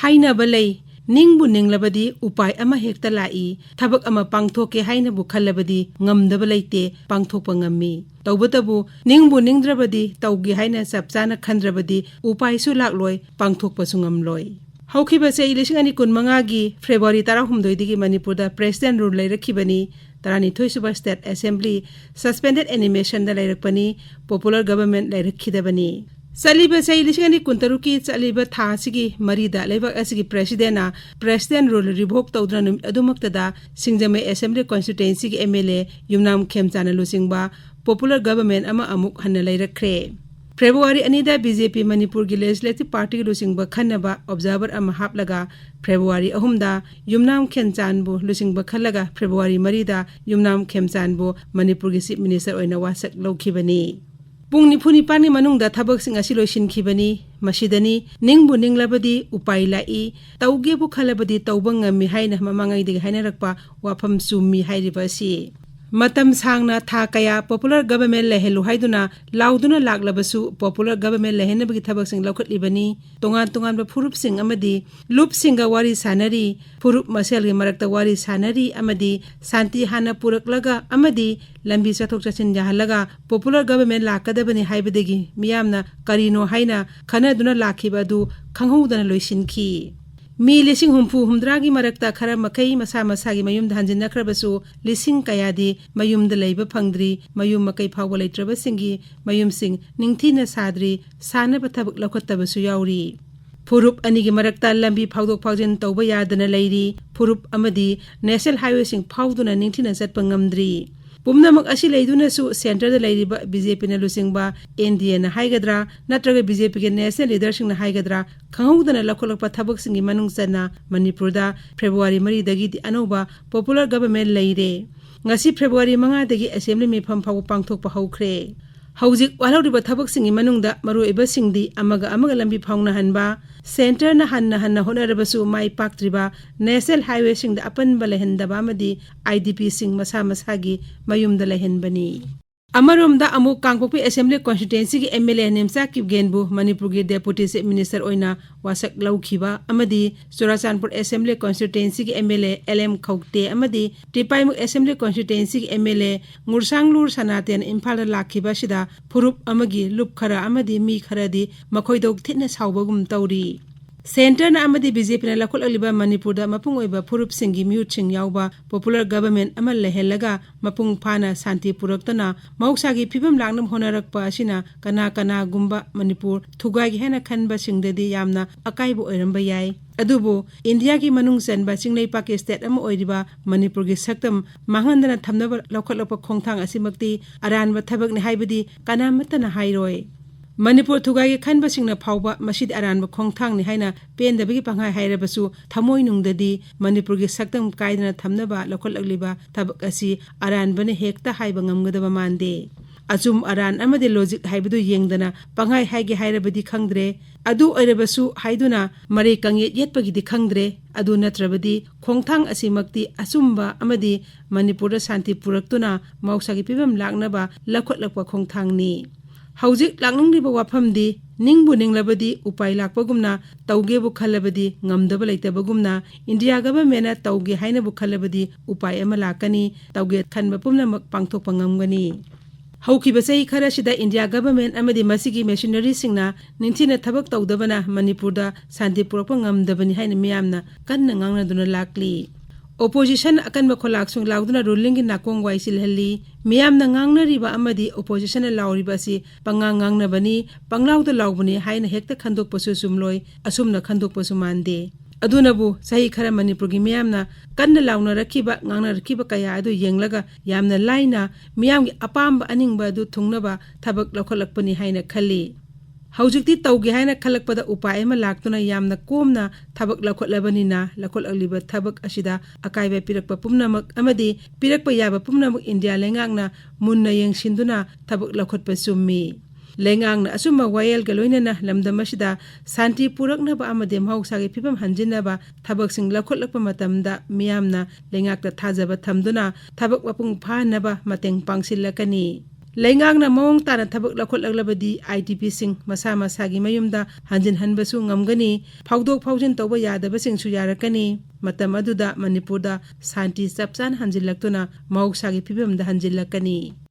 हाइनब लई निंगबु निंगलबदी उपाय अमा हेक्ता लाई थबक अमा पांगथोके हाइनबु खल्लबदी ngamदब लैते पांगथोकप ngami तौबतबु निंगबु निंगद्रबदी तौगे हाइना चपचाना खंद्रबदी उपायसु लाक्लोय पांगथोकपसु ngamलोय हौखिबा चै 2025 गी फेब्रुवारी 18 दिगी मणिपुरदा प्रेसिडेंट रूल लैरखिबनी 32 सुबा स्टेट असेंबली सस्पेंडेड एनिमेशन दा लैरकपनी पॉपुलर गवर्नमेंट लैरखिदबनी चलिबा चै 2023 की चलिबा था सिगी मरीदा लेबक असगी प्रेसिडेंट रूल रिवोक तौद्रा नुमित अदुमक्तदा सिंगजमे असेंबली कॉन्स्टिट्यूएंसी की एमएलए युमनाम खेमचाना लुसिंगबा पॉपुलर गवर्नमेंट अमा अमुक हन्न लैरखरे फेब्रुवारी अनिदा बीजेपी मणिपुर की लेजिस्लेटिव पार्टी की लुसिंगबा खन्नबा ऑब्जर्वर अमा हापलगा फेब्रुवारी अहुमदा युमनाम खेमचानबु लुसिंगबा खल्लगा फेब्रुवारी मरीदा युमनाम खेमचानबु मणिपुर की चीफ मिनिस्टर ओइना वासक लौखिबनी पुंग निफुनी पानी मनुंगदा थबक सिंग असि लोइसिनखिबनी मसिदनी निंगबु निंगलबदी उपाय लाई तौगेबु खलबदी तौबंग ngami हाइना ममांगाइदि हाइनारकपा वाफम सुम्मी हाइरिबसी मतम सांगना था कया पॉपुलर गवर्नमेंट लेहेलु हाइदुना लाउदुना लागलबसु पॉपुलर गवर्नमेंट लेहेनबगी थबकसिंग लौखटलिबनी तोंगान फुरुपसिंग अमदी लुपसिंग वारी सानरी फुरुप मसेलगी मरक्ता वारी सानरी अमदी शांति हाना पुरकलगा अमदी लंबी चथोक चसिन याहलगा पॉपुलर गवर्नमेंट लाकदबनी हाइबदगी मियामना करिनो हाइना खनदुना लाखिबदु खंगहौदना लोइसिनखी मी 1,000 की मरक्ता खरा मखई मसा मसागी मयुम धांजिन नखरबसु लिसिंग कयादी मयुम दलैब फंगद्री मयुम मकई फाव लैत्रबसिंगी मयुम सिंग निंगथीना साद्री सानब थबक लौखत्तबसु याउरी फुरुप अनी की मरक्ता लंबी फावदोक फावजिन तौब यादना लैरी फुरुप अमदी नेशनल हाईवे सिंग फावदुना निंगथीना चटप ngamद्री पुमनमक असि लैदुनसु सेंटर द लैरिबा बीजेपी न लुसिंगबा एनडीए न हाइगद्रा नत्रग बीजेपी के नेशनल लीडरशिप न हाइगद्रा खंगौदना लखोलकपा थबक सिंगी मनुंग चना मणिपुरदा फेब्रुवारी 3 दगी अनौबा पॉपुलर गवर्नमेंट लैरे ngasi फेब्रुवारी 5 दगी असेंबली मिफम फाव पांगथोकपा हौख्रे हौजिक वालौरिबा थबक सिंगी मनुंगदा मरुएबा सिंगदी अमगा लंबी फावना हनबा सेंटर न हन्ना होनरबसु माई पाक्त्रिबा नेशनल हाईवे सिंगदा अपनबा लहनदबा अमदी आईडीपी सिंग मसा मसागी मयुमदा लहनबनी अमरोमदा अमु कांगपोपी असेंबली कॉन्स्टिट्यूएंसी की एमएलए नेमचा किपगेनबु मणिपुर की डेप्यूटी चीफ मिनिस्टर ओइना वासक लौखिबा अमदी चुराचानपुर असेंबली कॉन्स्टिट्यूएंसी की एमएलए एलएम खौते अमदी टिपाइमुक असेंबली कॉन्स्टिट्यूएंसी की एमएलए ngursanglur sanaten इम्फाल लाखिबा सिदा फुरुप अमगी लुप खरा अमदी मी खरादी मखोइदोक थिना सावबगुम तौरी सेंटर ना अमदी बीजेपी ना लखोललिबा मणिपुरदा मपुंग ओइबा फुरुप सिंगी म्यूट सिंग यावबा पॉपुलर गवर्नमेंट अमल लेहेलगा मपुंग फाना शांति पुरक्तना मौसागी फिबम लांगनम होनरकपा असिना कना गुम्बा मणिपुर थुगागी हेना खनबा सिंगददी यामना अकाइबो ओइरंबा याय अदुबो इंडिया की मनुंग चनबा चिंगलै पाके स्टेट अम ओइरिबा मणिपुर की सक्तम मांगंदना थमनबा लखोलपा खोंथांग असिमक्ति अरानबा थबकनि हाइबदी कनामतना हाइरोय मणिपुर थुगाई खनबसिंगना फावबा मसिद अरानबा खोंथांगनि हाइना पेंदबगी पंगाय हाइरबसु थमोय नुंगददी मणिपुर की सक्तम कायदना थमनबा लखोललिबा थबक असि अरानबने हेक्ता हाइबा ngamगदबा मानदे अचुम अरान अमदे लॉजिक हाइबदु येंगदना पंगाय हाइगे हाइरबदी खंगद्रे अदु ओइरबसु हाइदुना मरे कंगे येतपगिदि खंगद्रे अदु नत्रबदी खोंथांग असिमक्ति अचुमबा अमदि मणिपुर शांति पुरक्तुना मौसागी पिबम लांगनबा लखोलकपा खोंथांगनि हौजिक लांगनिबा वाफमदि निंगबु निंगलबदी उपाय लाकपगुमना तौगेबु खलबदी ngamदब लैतबगुमना इंडिया गवर्नमेंट तौगे हाइनबु खलबदी उपाय अमा लाकनी तौगे खनबा पुमनमक पांगथोकपा ngamगनी हौखिबा चै खरसिदा इंडिया गवर्नमेंट अमदि मसिगी मेशिनरी सिंगना निंथिना थबक तौदबना मणिपुरदा शांति पुरक्पा ngamदबनी हाइना मियामना कन्ना ngangnaduna lakli opposition akanba kholaksung lauduna ruling ki nakong waisi lhalli miyamna ngangnariba amadi opposition lauriba si pangangang bani panglauda laubani haina hekta khandok pasu sumloi asumna khandok pasu mande adunabu sahi khara manipur gi miyamna kanna launa rakhiba ngangna rakhiba kaya adu yenglaga yamna laina miyam gi apamba aningba adu thungnaba thabak lokholakpani haina khalli हौजिकती तौगे हाइना खलकपदा उपाय अमा लाक्तुना यामना Komna थबक लखोलबनिना लखोलअलिबा थबक असिदा अकाइबा पिरकपा पुमनमक अमदि पिरकपा याबा पुमनमक India लेंगांगना Munna येंगसिंदुना थबक लखोटपा सुम्मी लेंगांगना असुम्मा वायलगा लोइनना लमदमसिदा शांति पुरकनबा अमदि महौसागी फिबम हंजिनबा थबकसिंग लखोलकपा मतमदा मियामना लेंगाकता थाजबा थमदुना थबक वपुंग फानबा मतेंग पांगसिलकनी ꯂꯩꯉꯥꯛꯅ ꯃꯑꯣꯡ ꯇꯥꯅ ꯊꯕꯛ ꯂꯧꯈꯠꯂꯛꯂꯕꯗꯤ IDPꯁꯤꯡ ꯃꯁꯥ ꯃꯁꯥꯒꯤ ꯃꯌꯨꯝꯗ ꯍꯟꯖꯤꯟꯍꯟꯕꯁꯨ ꯉꯝꯒꯅꯤ, ꯐꯥꯎꯗꯣꯛ ꯐꯥꯎꯖꯤꯟ ꯇꯧꯕ ꯌꯥꯗꯕꯁꯤꯡꯁꯨ ꯌꯥꯔꯛꯀꯅꯤ꯫ ꯃꯇꯝ ꯑꯗꯨꯗ ꯃꯅꯤꯄꯨꯔꯗ ꯁꯥꯟꯇꯤ ꯆꯞ ꯆꯥꯅ ꯍꯟꯖꯤꯜꯂꯛꯇꯨꯅ ꯃꯍꯧꯁꯥꯒꯤ ꯐꯤꯕꯝꯗ ꯍꯟꯖꯤꯜꯂꯛꯀꯅꯤ꯫